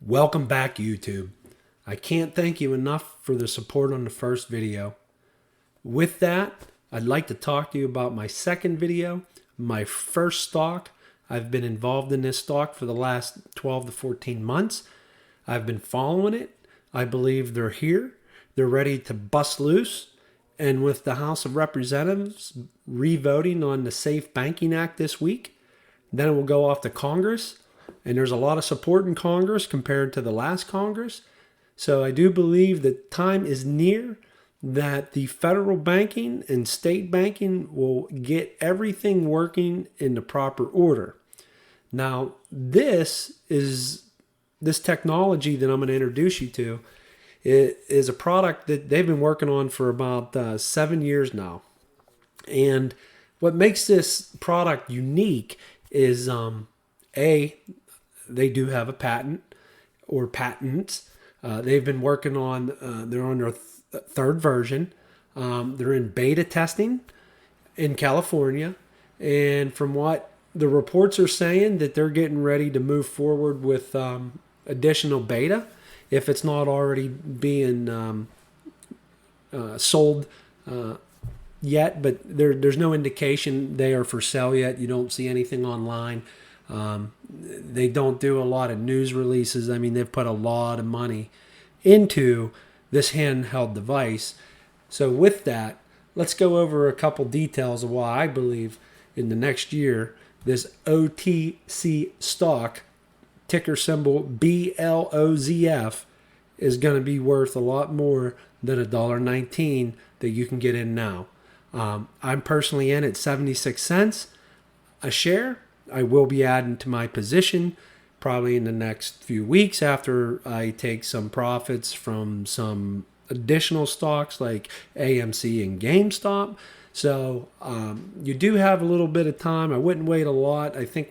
Welcome back, YouTube. I can't thank you enough for the support on the first video. With that, I'd like to talk to you about my second video, my first stock. I've been involved in this stock for the last 12 to 14 months. I've been following it. I believe they're here. They're ready to bust loose. And with the House of Representatives re-voting on the Safe Banking Act this week, then it will go off to Congress. And there's a lot of support in Congress compared to the last Congress. So I do believe that time is near that the federal banking and state banking will get everything working in the proper order. Now, this technology that I'm going to introduce you to is a product that they've been working on for about 7 years now. And what makes this product unique is, they do have a patent or patents. They've been working on, they're on their third version. They're in beta testing in California. And from what the reports are saying, that they're getting ready to move forward with additional beta if it's not already being sold yet. But there's no indication they are for sale yet. You don't see anything online. They don't do a lot of news releases. I mean, they've put a lot of money into this handheld device. So with that, let's go over a couple details of why I believe in the next year, this OTC stock, ticker symbol BLOZF, is going to be worth a lot more than $1.19 that you can get in now. I'm personally in at 76 cents a share. I will be adding to my position probably in the next few weeks after I take some profits from some additional stocks like AMC and GameStop. So you do have a little bit of time. I wouldn't wait a lot. I think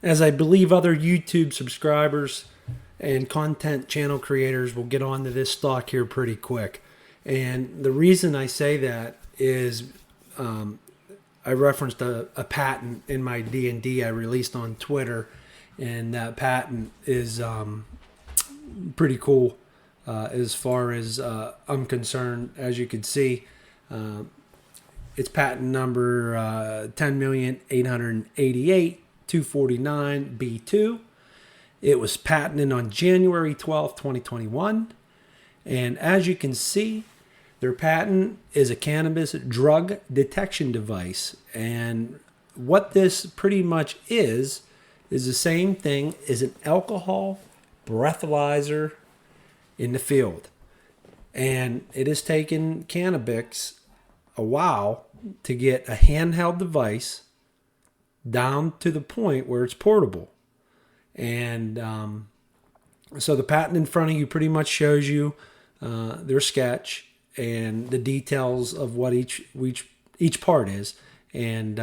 as I believe other YouTube subscribers and content channel creators will get onto this stock here pretty quick. And the reason I say that is I referenced a patent in my D&D I released on Twitter, and that patent is pretty cool as far as I'm concerned. As you can see, it's patent number 10,888,249B2. It was patented on January 12th, 2021. And as you can see, their patent is a cannabis drug detection device. And what this pretty much is the same thing as an alcohol breathalyzer in the field. And it has taken Cannabis a while to get a handheld device down to the point where it's portable. And so the patent in front of you pretty much shows you their sketch and the details of what each part is. And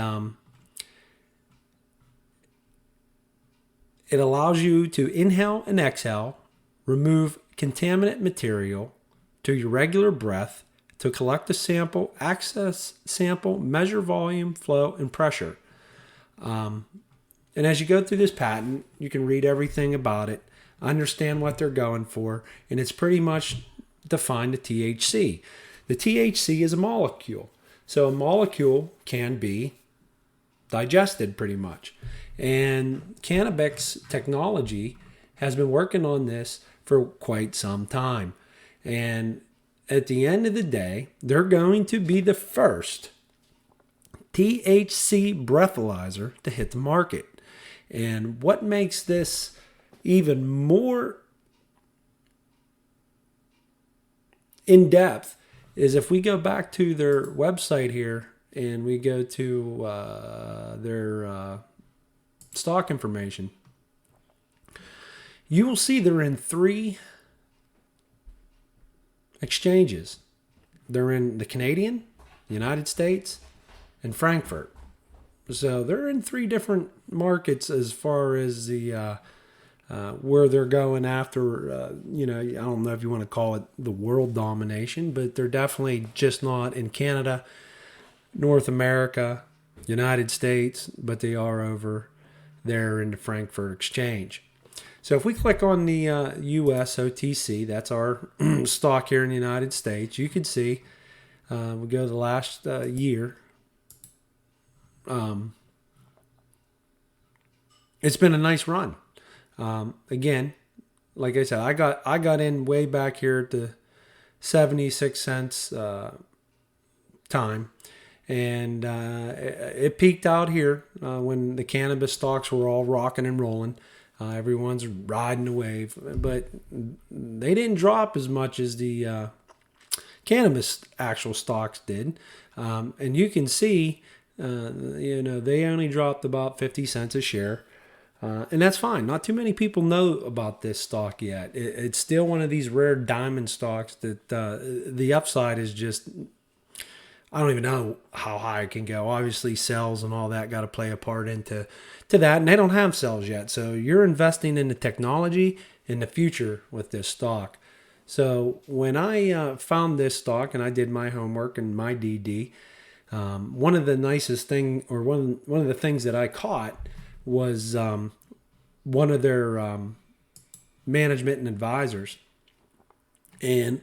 it allows you to inhale and exhale, remove contaminant material to your regular breath, to collect a sample, access sample, measure volume, flow, and pressure. And as you go through this patent, you can read everything about it, understand what they're going for, and it's pretty much define the THC. The THC is a molecule. So a molecule can be digested pretty much. And Cannabis technology has been working on this for quite some time. And at the end of the day, they're going to be the first THC breathalyzer to hit the market. And what makes this even more in depth is if we go back to their website here and we go to their stock information, you will see they're in 3 exchanges. They're in the Canadian, the United States, and Frankfurt. So they're in 3 different markets as far as the where they're going after, I don't know if you want to call it the world domination, but they're definitely just not in Canada, North America, United States, but they are over there in the Frankfurt Exchange. So if we click on the US OTC, that's our stock here in the United States, you can see we go to the last year. It's been a nice run. Again, like I said, I got in way back here at the 76 cents time, and it peaked out here when the cannabis stocks were all rocking and rolling. Everyone's riding the wave, but they didn't drop as much as the cannabis actual stocks did. And you can see, they only dropped about 50 cents a share. And that's fine. Not too many people know about this stock yet. It's still one of these rare diamond stocks that the upside is just, I don't even know how high it can go. Obviously, sales and all that got to play a part into that, and they don't have sales yet. So you're investing in the technology in the future with this stock. So when I found this stock and I did my homework and my DD, one of the nicest thing, or one of the things that I caught was one of their management and advisors. And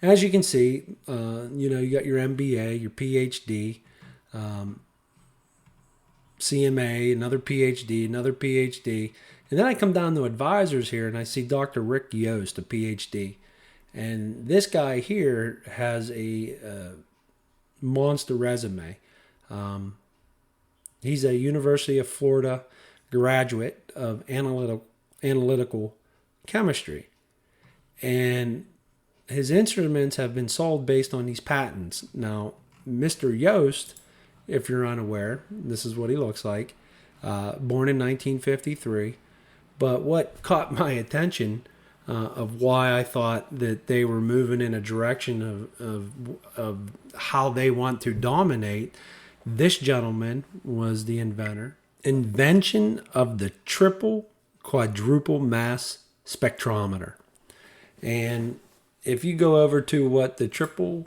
as you can see, you got your MBA, your PhD, CMA, another PhD. And then I come down to advisors here and I see Dr. Rick Yost, a PhD. And this guy here has a monster resume. He's a University of Florida graduate of analytical chemistry. And his instruments have been sold based on these patents. Now, Mr. Yost, if you're unaware, this is what he looks like. Born in 1953. But what caught my attention of why I thought that they were moving in a direction of how they want to dominate, this gentleman was the invention of the triple quadruple mass spectrometer. And if you go over to what the triple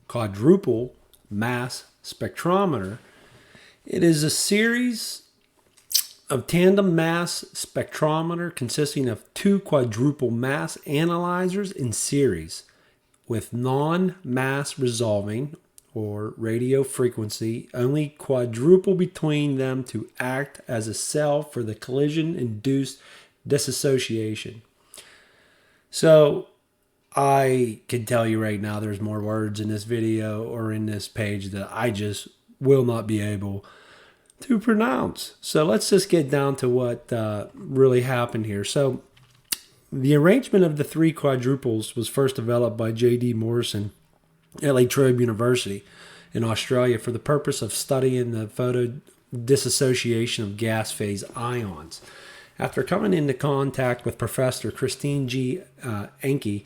quadruple mass spectrometer, it is a series of tandem mass spectrometer consisting of two quadruple mass analyzers in series with non-mass resolving or radio frequency only quadruple between them to act as a cell for the collision-induced dissociation. So I can tell you right now there's more words in this video or in this page that I just will not be able to pronounce. So let's just get down to what really happened here. So the arrangement of the three quadruples was first developed by J.D. Morrison at La Trobe University in Australia for the purpose of studying the photodissociation of gas phase ions. After coming into contact with Professor Christine G. Encke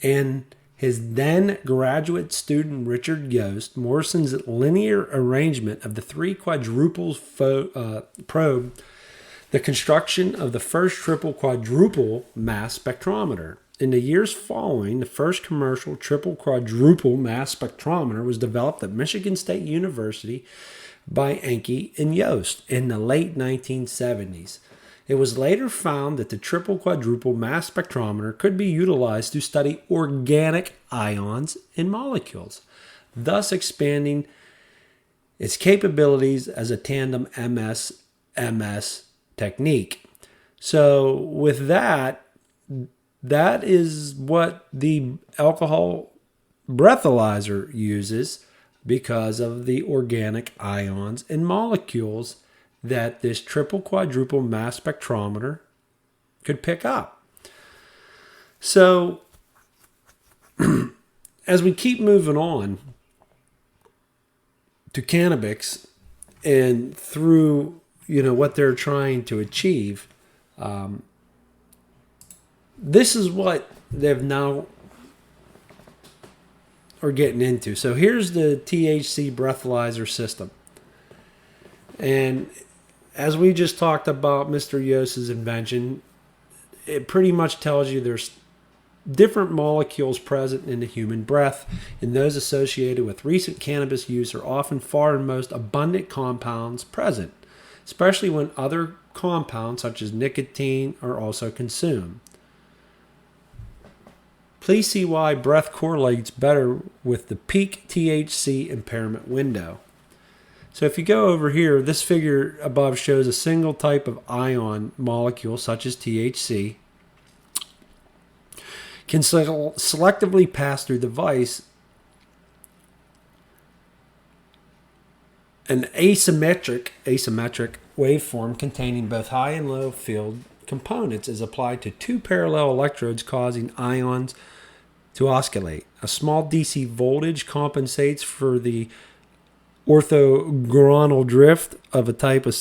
and his then graduate student Richard Yost, Morrison's linear arrangement of the three quadruples probed the construction of the first triple quadruple mass spectrometer. In the years following, the first commercial triple quadruple mass spectrometer was developed at Michigan State University by Encke and Yost in the late 1970s. It was later found that the triple quadruple mass spectrometer could be utilized to study organic ions in molecules, thus expanding its capabilities as a tandem MS-MS technique. So with that is what the alcohol breathalyzer uses because of the organic ions and molecules that this triple quadruple mass spectrometer could pick up. So as we keep moving on to cannabis and through what they're trying to achieve, this is what they've now are getting into. So here's the THC breathalyzer system. And as we just talked about Mr. Yost's invention, it pretty much tells you there's different molecules present in the human breath, and those associated with recent cannabis use are often far and most abundant compounds present. especially when other compounds such as nicotine are also consumed. Please see why breath correlates better with the peak THC impairment window. So if you go over here, this figure above shows a single type of ion molecule such as THC can selectively pass through the device. An asymmetric waveform containing both high and low field components is applied to two parallel electrodes, causing ions to oscillate. A small DC voltage compensates for the orthogonal drift of a type of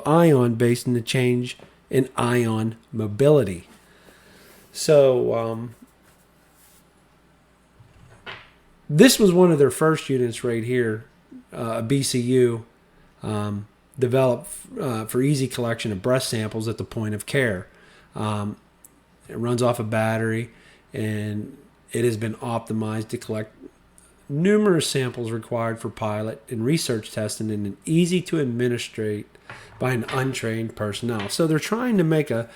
ion based on the change in ion mobility. So this was one of their first units right here, a BCU developed for easy collection of breath samples at the point of care. It runs off a battery, and it has been optimized to collect numerous samples required for pilot and research testing in an easy to administrate by an untrained personnel. So they're trying to make a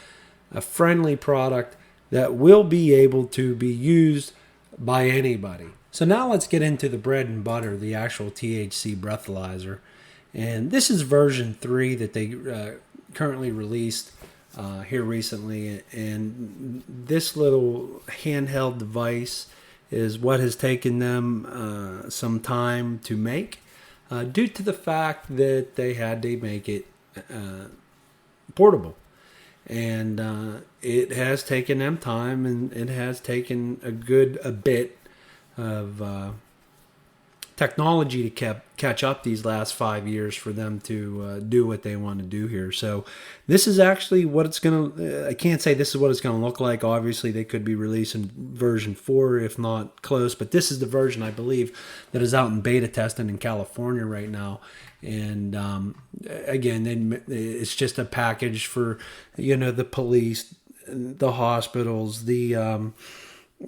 friendly product that will be able to be used by anybody. So now let's get into the bread and butter, the actual THC breathalyzer. And this is version 3 that they currently released here recently. And this little handheld device is what has taken them some time to make, due to the fact that they had to make it portable. And it has taken them time, and it has taken a bit of technology to catch up these last 5 years for them to do what they want to do here. So this is actually what it's going to, I can't say this is what it's going to look like. Obviously, they could be releasing version 4, if not close. But this is the version, I believe, that is out in beta testing in California right now. And again, it's just a package for, the police, the hospitals, the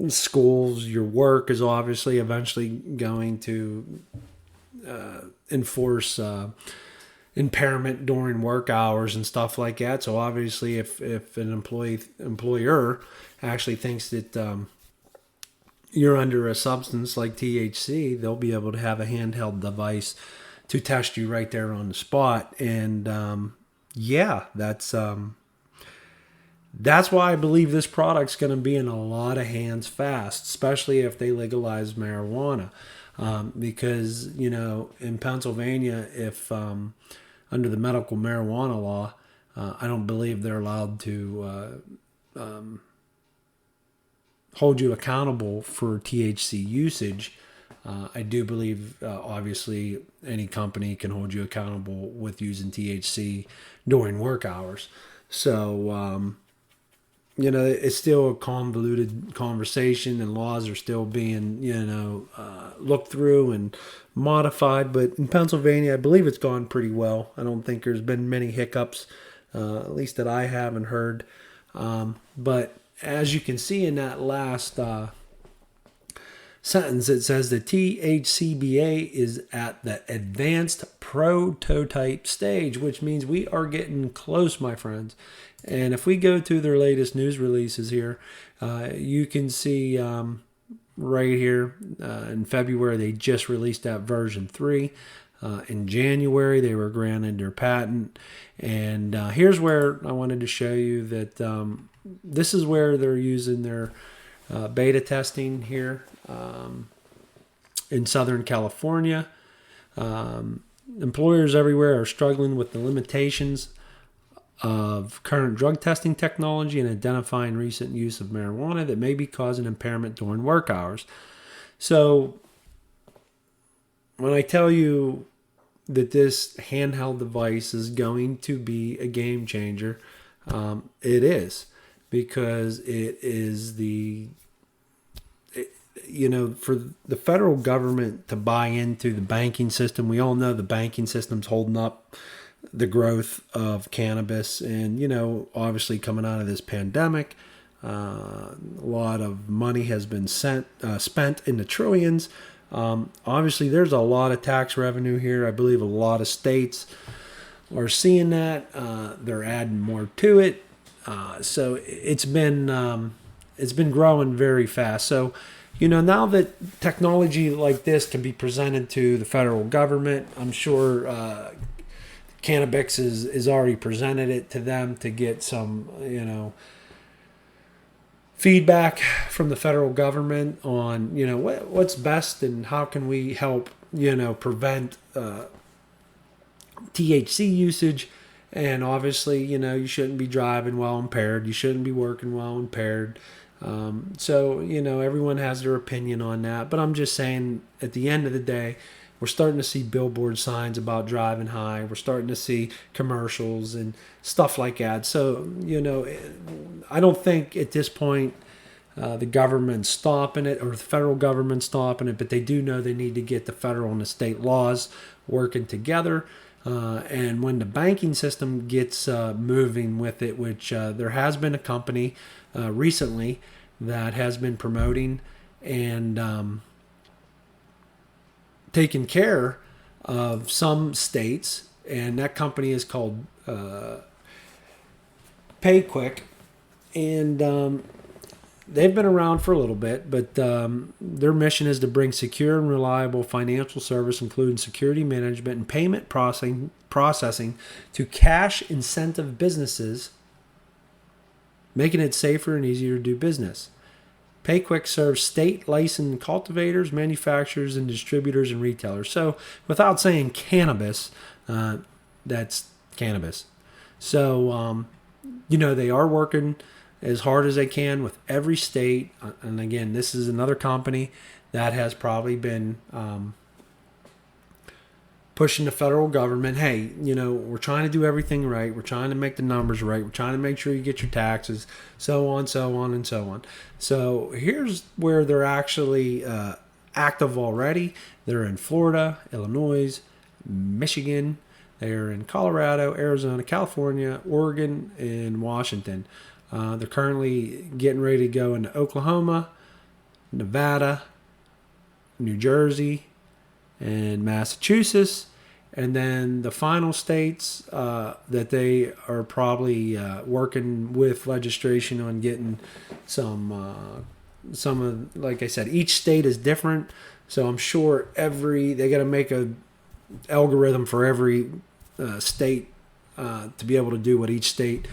schools. Your work is obviously eventually going to enforce impairment during work hours and stuff like that. So obviously, if an employer actually thinks that you're under a substance like THC, they'll be able to have a handheld device to test you right there on the spot. And that's why I believe this product's going to be in a lot of hands fast, especially if they legalize marijuana. Because, in Pennsylvania, if under the medical marijuana law, I don't believe they're allowed to hold you accountable for THC usage. I do believe, obviously, any company can hold you accountable with using THC during work hours. So, it's still a convoluted conversation, and laws are still being, looked through and modified. But in Pennsylvania, I believe it's gone pretty well. I don't think there's been many hiccups, at least that I haven't heard. But as you can see in that last sentence, it says the THCBA is at the advanced prototype stage, which means we are getting close, my friends. And if we go to their latest news releases here, you can see right here in February, they just released that version 3. In January, they were granted their patent. And here's where I wanted to show you that this is where they're using their beta testing here in Southern California. Employers everywhere are struggling with the limitations of current drug testing technology and identifying recent use of marijuana that may be causing impairment during work hours. So when I tell you that this handheld device is going to be a game changer, it is, because it is for the federal government to buy into the banking system. We all know the banking system's holding up the growth of cannabis, and obviously coming out of this pandemic, a lot of money has been spent in the trillions. Obviously there's a lot of tax revenue here. I believe a lot of states, are seeing that. They're adding more to it. So it's been growing very fast. So, now that technology like this can be presented to the federal government, I'm sure Cannabis is already presented it to them to get some, feedback from the federal government on, what's best and how can we help, prevent THC usage. And obviously, you shouldn't be driving while impaired. You shouldn't be working while impaired. So, everyone has their opinion on that. But I'm just saying, at the end of the day, we're starting to see billboard signs about driving high. We're starting to see commercials and stuff like that. So, I don't think at this point the government's stopping it or the federal government's stopping it, but they do know they need to get the federal and the state laws working together. And when the banking system gets moving with it, which there has been a company recently that has been promoting and taking care of some states, and that company is called PayQuick, and they've been around for a little bit, but their mission is to bring secure and reliable financial service, including security management and payment processing to cash incentive businesses, making it safer and easier to do business. PayQuick serves state licensed cultivators, manufacturers, and distributors and retailers. So without saying cannabis, that's cannabis. So, they are working as hard as they can with every state. And again, this is another company that has probably been pushing the federal government. Hey, we're trying to do everything right. We're trying to make the numbers right. We're trying to make sure you get your taxes, so on, so on, and so on. So here's where they're actually active already. They're in Florida, Illinois, Michigan. They're in Colorado, Arizona, California, Oregon, and Washington. They're currently getting ready to go into Oklahoma, Nevada, New Jersey, and Massachusetts. And then the final states that they are probably working with legislation on getting some of, like I said, each state is different. So I'm sure they got to make a algorithm for every state to be able to do what each state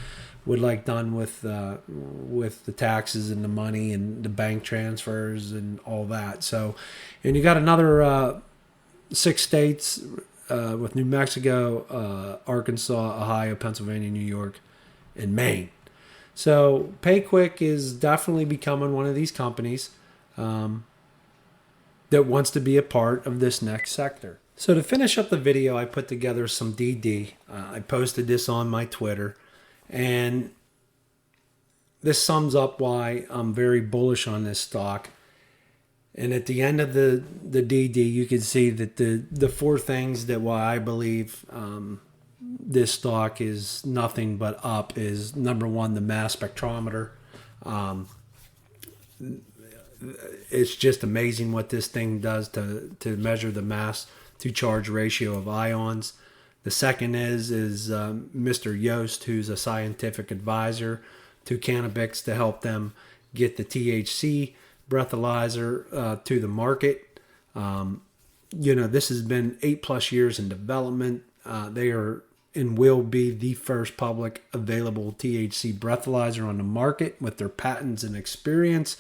would like done with the taxes and the money and the bank transfers and all that. So, and you got another 6 states with New Mexico, Arkansas, Ohio, Pennsylvania, New York, and Maine. So PayQuick is definitely becoming one of these companies that wants to be a part of this next sector. So to finish up the video, I put together some DD. I posted this on my Twitter. And this sums up why I'm very bullish on this stock. And at the end of the DD, you can see that the 4 things that why I believe this stock is nothing but up is, number 1, the mass spectrometer. It's just amazing what this thing does to measure the mass to charge ratio of ions. The second is Mr. Yost, who's a scientific advisor to Cannabis to help them get the THC breathalyzer to the market. This has been 8+ years in development. They are and will be the first public available THC breathalyzer on the market with their patents and experience.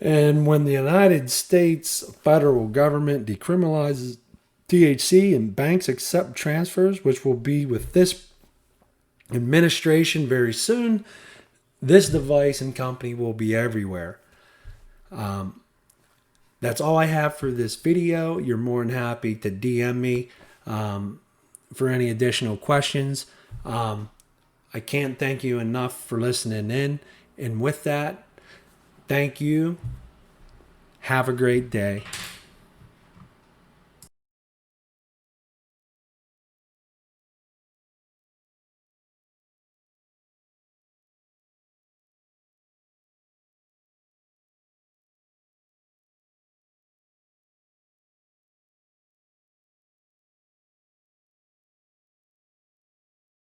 And when the United States federal government decriminalizes THC and banks accept transfers, which will be with this administration very soon, this device and company will be everywhere. That's all I have for this video. You're more than happy to DM me for any additional questions. I can't thank you enough for listening in. And with that, thank you. Have a great day.